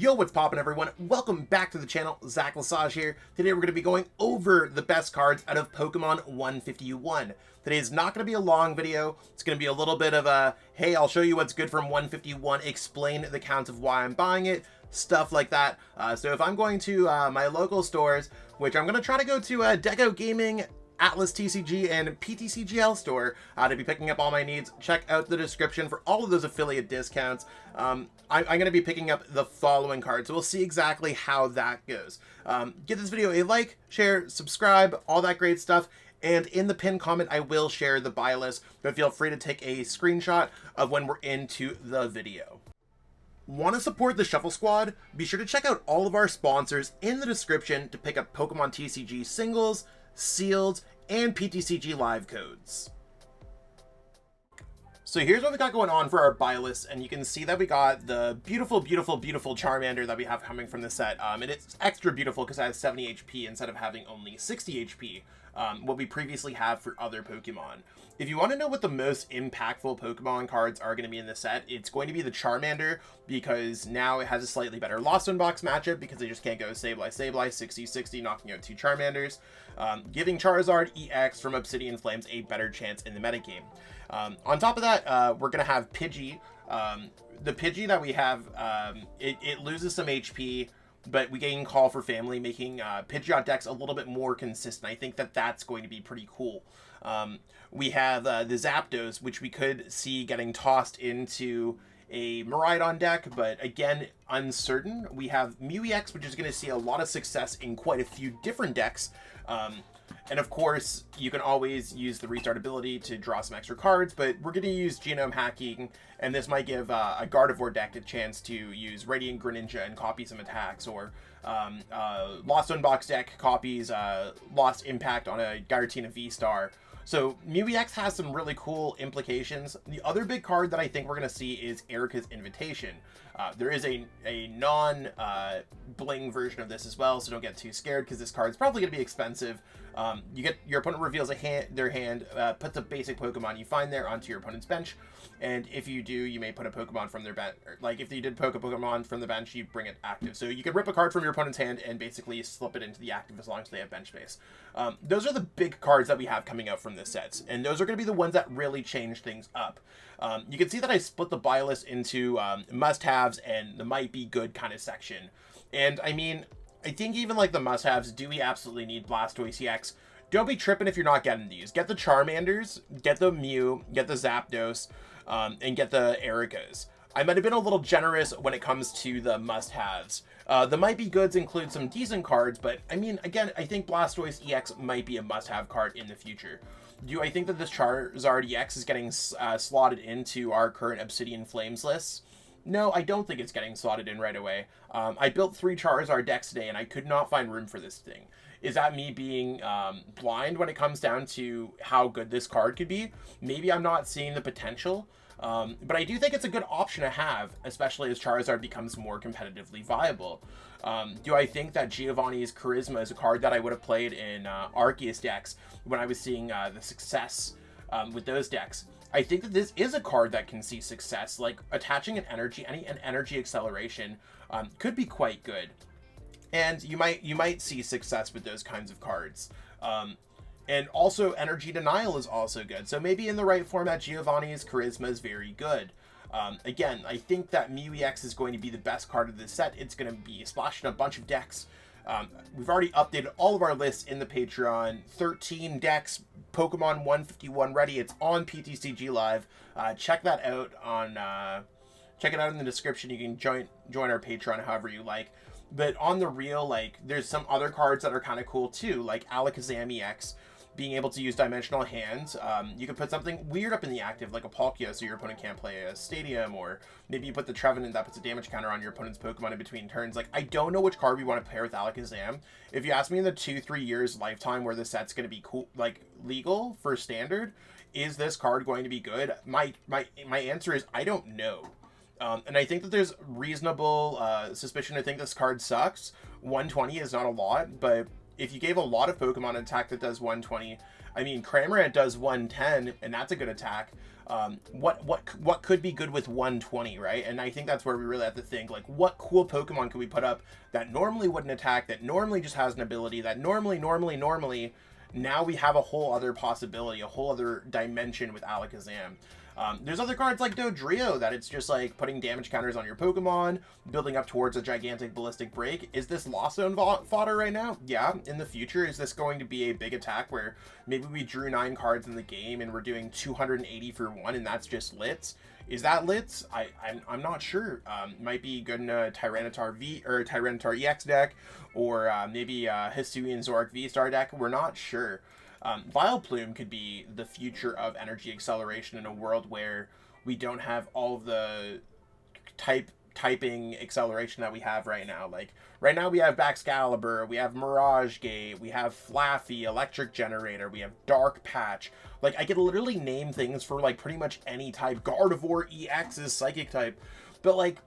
Yo, what's poppin' everyone? Welcome back to the channel. Zach Lesage here. Today we're going to be going over the best cards out of Pokemon 151. Today is not going to be a long video. It's going to be a little bit of a, hey, I'll show you what's good from 151, explain the counts of why I'm buying it, stuff like that. So if I'm going to my local stores, which I'm going to try to go to Deco Gaming, AtlasTCG, and PTCGL store to be picking up all my needs. Check out the description for all of those affiliate discounts. I'm going to be picking up the following cards, so we'll see exactly how that goes. Give this video a like, share, subscribe, all that great stuff. And in the pinned comment, I will share the buy list, but feel free to take a screenshot of when we're into the video. Want to support the Shuffle Squad? Be sure to check out all of our sponsors in the description to pick up Pokemon TCG singles, sealed, and PTCG live codes. So here's what we got going on for our buy list, and you can see that we got the beautiful Charmander that we have coming from the set, and it's extra beautiful because it has 70 HP instead of having only 60 HP, what we previously have for other Pokemon. If you want to know what the most impactful Pokemon cards are going to be in the set, it's going to be the Charmander, because now it has a slightly better Lost in Box matchup because they just can't go Sableye, 60-60, knocking out two Charmanders, giving Charizard EX from Obsidian Flames a better chance in the metagame. On top of that, we're going to have Pidgey. The Pidgey that we have, it loses some HP, but we gain Call for Family, making Pidgeot decks a little bit more consistent. I think that that's going to be pretty cool. We have the Zapdos, which we could see getting tossed into a Miraidon deck, but again, uncertain. We have Mew EX, which is going to see a lot of success in quite a few different decks. And of course, you can always use the restart ability to draw some extra cards, but we're going to use Genome Hacking, and this might give a Gardevoir deck a chance to use Radiant Greninja and copy some attacks, or Lost Unbox deck copies Lost Impact on a Giratina V-Star. So Mew EX has some really cool implications. The other big card that I think we're going to see is Erica's Invitation. There is a non-bling version of this as well, so don't get too scared because this card is probably going to be expensive. Your opponent reveals their hand, puts a basic Pokemon you find there onto your opponent's bench, and if you do, you may put a Pokemon from their bench. Like if you did poke a Pokemon from the bench, you bring it active. So you could rip a card from your opponent's hand and basically slip it into the active as long as they have bench space. Those are the big cards that we have coming out from this set, and those are going to be the ones that really change things up. You can see that I split the buy list into must-haves and the might be good kind of section. And I mean, I think even like the must-haves, do we absolutely need Blastoise EX? Don't be tripping if you're not getting these. Get the Charmanders, get the Mew, get the Zapdos, and get the Ericas. I might have been a little generous when it comes to the must-haves. The might be goods include some decent cards, but I mean, again, I think Blastoise EX might be a must-have card in the future. Do I think that this Charizard EX is getting slotted into our current Obsidian Flames lists? No, I don't think it's getting slotted in right away. I built 3 Charizard decks today, and I could not find room for this thing. Is that me being blind when it comes down to how good this card could be? Maybe I'm not seeing the potential, but I do think it's a good option to have, especially as Charizard becomes more competitively viable. Do I think that Giovanni's Charisma is a card that I would have played in Arceus decks when I was seeing the success with those decks? I think that this is a card that can see success, like attaching an energy acceleration could be quite good. And you might see success with those kinds of cards. And also Energy Denial is also good. So maybe in the right format, Giovanni's Charisma is very good. Again, I think that Mew EX is going to be the best card of this set. It's going to be splashed in a bunch of decks. We've already updated all of our lists in the Patreon. 13 decks, Pokemon 151 ready. It's on PTCG Live. Check that out check it out in the description. You can join our Patreon however you like. But on the real, like, there's some other cards that are kind of cool too, like Alakazam EX, being able to use Dimensional Hands. You could put something weird up in the active, like a Palkia, so your opponent can't play a Stadium, or maybe you put the Trevenant that puts a damage counter on your opponent's Pokemon in between turns. Like, I don't know which card we want to pair with Alakazam. If you ask me in the 2-3 years lifetime where the set's going to be cool, like legal for standard, is this card going to be good? My answer is I don't know. And I think that there's reasonable suspicion to think this card sucks. 120 is not a lot, but if you gave a lot of Pokemon an attack that does 120, I mean, Cramorant does 110, and that's a good attack. What could be good with 120, right? And I think that's where we really have to think, like, what cool Pokemon could we put up that normally wouldn't attack, that normally just has an ability, that normally, now we have a whole other possibility, a whole other dimension with Alakazam. There's other cards like Dodrio that it's just like putting damage counters on your Pokemon, building up towards a gigantic ballistic break. Is this Lost Zone fodder right now? Yeah. In the future, is this going to be a big attack where maybe we drew 9 cards in the game and we're doing 280 for 1 and that's just Litz? Is that Litz? I'm not sure. Might be good in a Tyranitar V or Tyranitar EX deck, or maybe a Hisuian Zoroark V-Star deck. We're not sure. Vileplume could be the future of energy acceleration in a world where we don't have all of the typing acceleration that we have right now. Like, right now we have Baxcalibur, we have Mirage Gate, we have Flaffy, Electric Generator, we have Dark Patch. Like, I could literally name things for, like, pretty much any type. Gardevoir EX is Psychic type. But, like,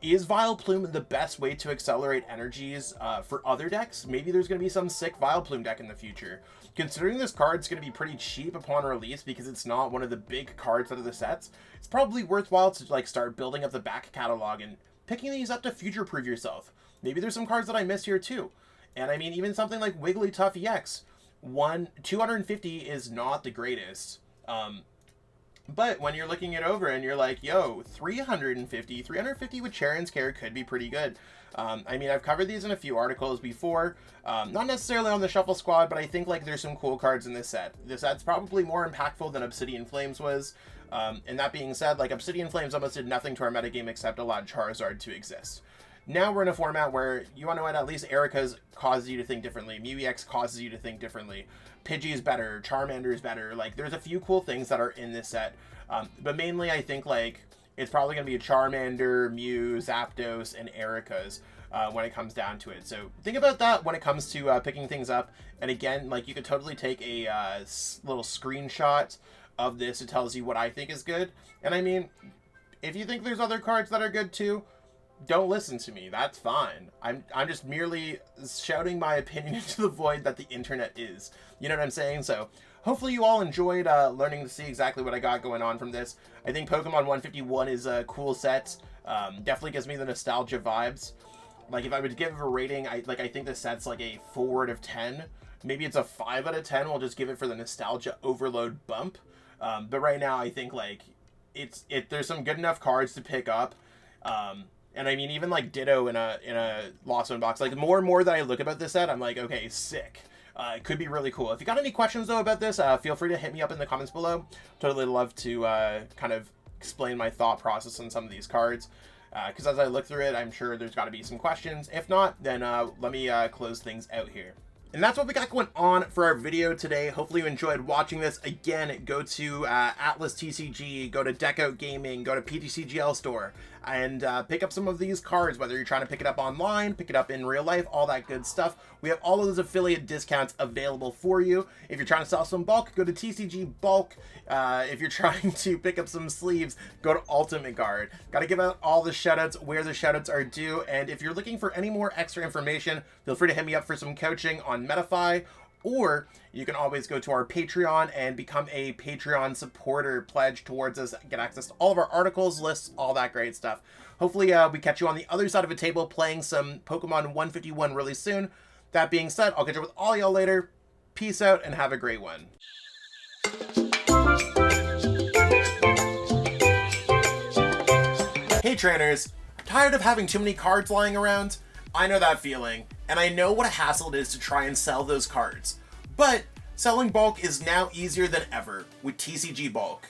is Vileplume the best way to accelerate energies for other decks? Maybe there's going to be some sick Vileplume deck in the future. Considering this card's going to be pretty cheap upon release because it's not one of the big cards out of the sets, it's probably worthwhile to like start building up the back catalog and picking these up to future-proof yourself. Maybe there's some cards that I miss here too. And I mean, even something like Wigglytuff EX, 250 is not the greatest. But when you're looking it over and you're like, yo, 350 with Charon's Care could be pretty good. I mean, I've covered these in a few articles before, not necessarily on the Shuffle Squad, but I think like there's some cool cards in this set. This set's probably more impactful than Obsidian Flames was. And that being said, like Obsidian Flames almost did nothing to our metagame except allowed Charizard to exist. Now we're in a format where, you want to know what, at least Erica's causes you to think differently. Mew EX causes you to think differently. Pidgey is better. Charmander is better. Like, there's a few cool things that are in this set. But mainly, I think, like, it's probably going to be a Charmander, Mew, Zapdos, and Erica's when it comes down to it. So think about that when it comes to picking things up. And again, like, you could totally take a little screenshot of this. It tells you what I think is good. And I mean, if you think there's other cards that are good too, don't listen to me. That's fine. I'm just merely shouting my opinion into the void that the internet is. You know what I'm saying? So hopefully you all enjoyed learning to see exactly what I got going on from this. I think Pokemon 151 is a cool set. Definitely gives me the nostalgia vibes. Like, if I would give it a rating, I think this set's like a 4 out of 10. Maybe it's a 5 out of 10. We'll just give it for the nostalgia overload bump. But right now, I think like there's some good enough cards to pick up. And I mean, even like Ditto in a Lost Zone box, like more and more that I look about this set, I'm like, okay, sick. It could be really cool. If you got any questions though about this, feel free to hit me up in the comments below. Totally love to kind of explain my thought process on some of these cards. Because as I look through it, I'm sure there's got to be some questions. If not, then let me close things out here. And that's what we got going on for our video today. Hopefully you enjoyed watching this. Again, go to AtlasTCG, go to Deck Out Gaming, go to PTCGL store, and pick up some of these cards, whether you're trying to pick it up online, pick it up in real life, all that good stuff. We have all of those affiliate discounts available for you. If you're trying to sell some bulk, go to TCG Bulk. If you're trying to pick up some sleeves, go to Ultimate Guard. Got to give out all the shoutouts where the shoutouts are due. And if you're looking for any more extra information, feel free to hit me up for some coaching on Metafy, or you can always go to our Patreon and become a Patreon supporter, pledge towards us, get access to all of our articles, lists, all that great stuff. Hopefully we catch you on the other side of a table playing some Pokemon 151 really soon. That being said, I'll catch up with all y'all later. Peace out and have a great one. Hey trainers, tired of having too many cards lying around? I know that feeling, and I know what a hassle it is to try and sell those cards. But selling bulk is now easier than ever with TCG Bulk.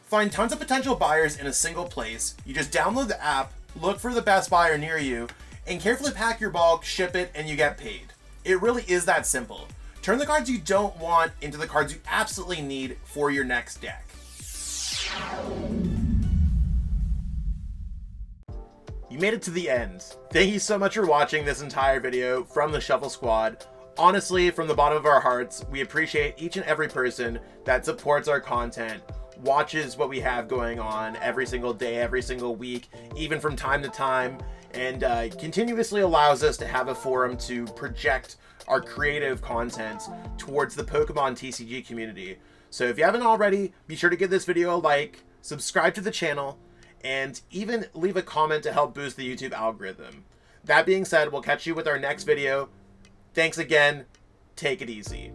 Find tons of potential buyers in a single place. You just download the app, look for the best buyer near you, and carefully pack your bulk, ship it, and you get paid. It really is that simple. Turn the cards you don't want into the cards you absolutely need for your next deck. You made it to the end. Thank you so much for watching this entire video from the Shuffle Squad. Honestly, from the bottom of our hearts, we appreciate each and every person that supports our content, watches what we have going on every single day, every single week, even from time to time, and continuously allows us to have a forum to project our creative content towards the Pokemon TCG community. So if you haven't already, be sure to give this video a like, subscribe to the channel, and even leave a comment to help boost the YouTube algorithm. That being said, we'll catch you with our next video. Thanks again. Take it easy.